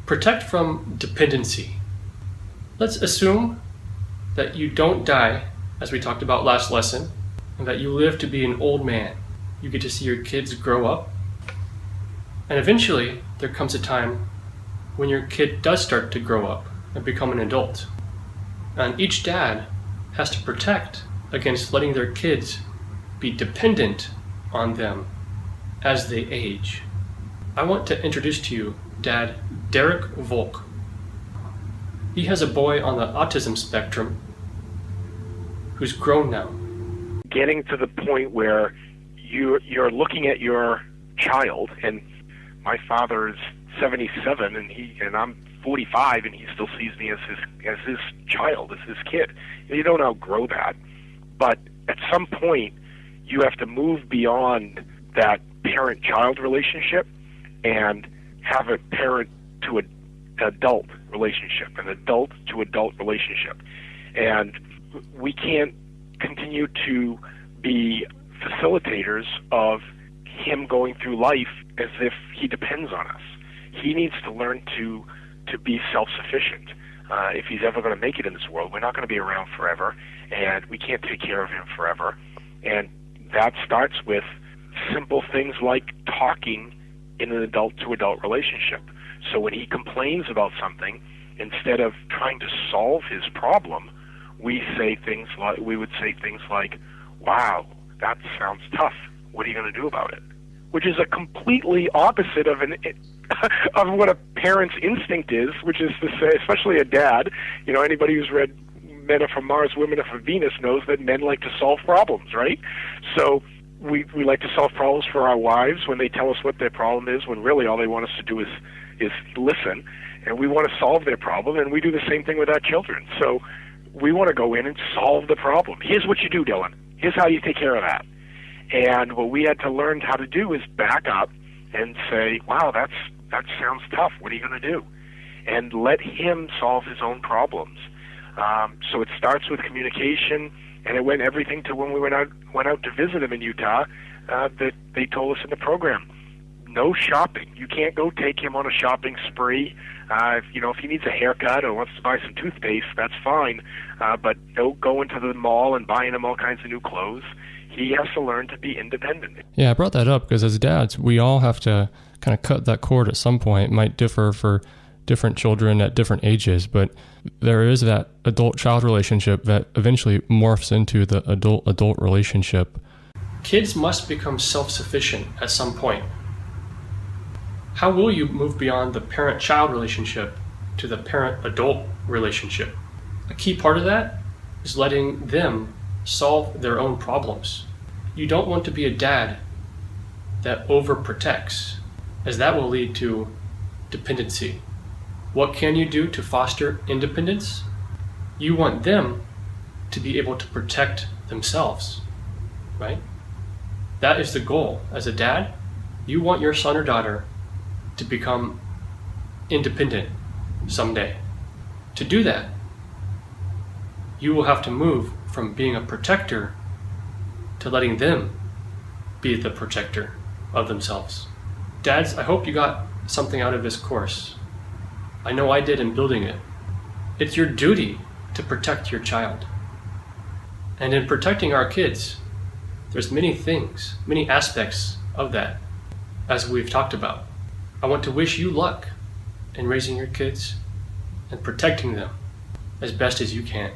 Protect from dependency. Let's assume that you don't die, as we talked about last lesson, and that you live to be an old man. You get to see your kids grow up. And eventually, there comes a time when your kid does start to grow up and become an adult. And each dad has to protect against letting their kids be dependent on them as they age. I want to introduce to you Dad Derek Volk. He has a boy on the autism spectrum who's grown now. Getting to the point where you're looking at your child, and my father is 77 and I'm 45, and he still sees me as his child, as his kid. You don't outgrow that, but at some point you have to move beyond that parent-child relationship and have a parent-to-adult relationship, an adult-to-adult relationship. And we can't continue to be facilitators of him going through life as if he depends on us. He needs to learn to be self-sufficient. If he's ever going to make it in this world, we're not going to be around forever, and we can't take care of him forever. And that starts with simple things like talking in an adult-to-adult relationship. So when he complains about something, instead of trying to solve his problem, we would say things like, "Wow, that sounds tough. What are you going to do about it?" Which is a completely opposite of of what a parent's instinct is, which is to say, especially a dad. You know, anybody who's read Men Are From Mars, Women Are From Venus knows that men like to solve problems, right? So we like to solve problems for our wives when they tell us what their problem is, when really all they want us to do is listen, and we want to solve their problem, and we do the same thing with our children. So we want to go in and solve the problem. Here's what you do, Dylan. Here's how you take care of that. And what we had to learn how to do is back up and say, "Wow, that sounds tough. What are you going to do?" And let him solve his own problems. So it starts with communication, and it went everything to when we went out to visit him in Utah, that they told us in the program, no shopping. You can't go take him on a shopping spree. If he needs a haircut or wants to buy some toothpaste, that's fine. But don't go into the mall and buying him all kinds of new clothes. He has to learn to be independent. Yeah, I brought that up because as dads, we all have to kind of cut that cord at some point. It might differ for different children at different ages, but there is that adult-child relationship that eventually morphs into the adult-adult relationship. Kids must become self-sufficient at some point. How will you move beyond the parent-child relationship to the parent-adult relationship? A key part of that is letting them solve their own problems. You don't want to be a dad that overprotects, as that will lead to dependency. What can you do to foster independence? You want them to be able to protect themselves, right? That is the goal. As a dad, you want your son or daughter to become independent someday. To do that, you will have to move from being a protector to letting them be the protector of themselves. Dads, I hope you got something out of this course. I know I did in building it. It's your duty to protect your child. And in protecting our kids, there's many things, many aspects of that, as we've talked about. I want to wish you luck in raising your kids and protecting them as best as you can.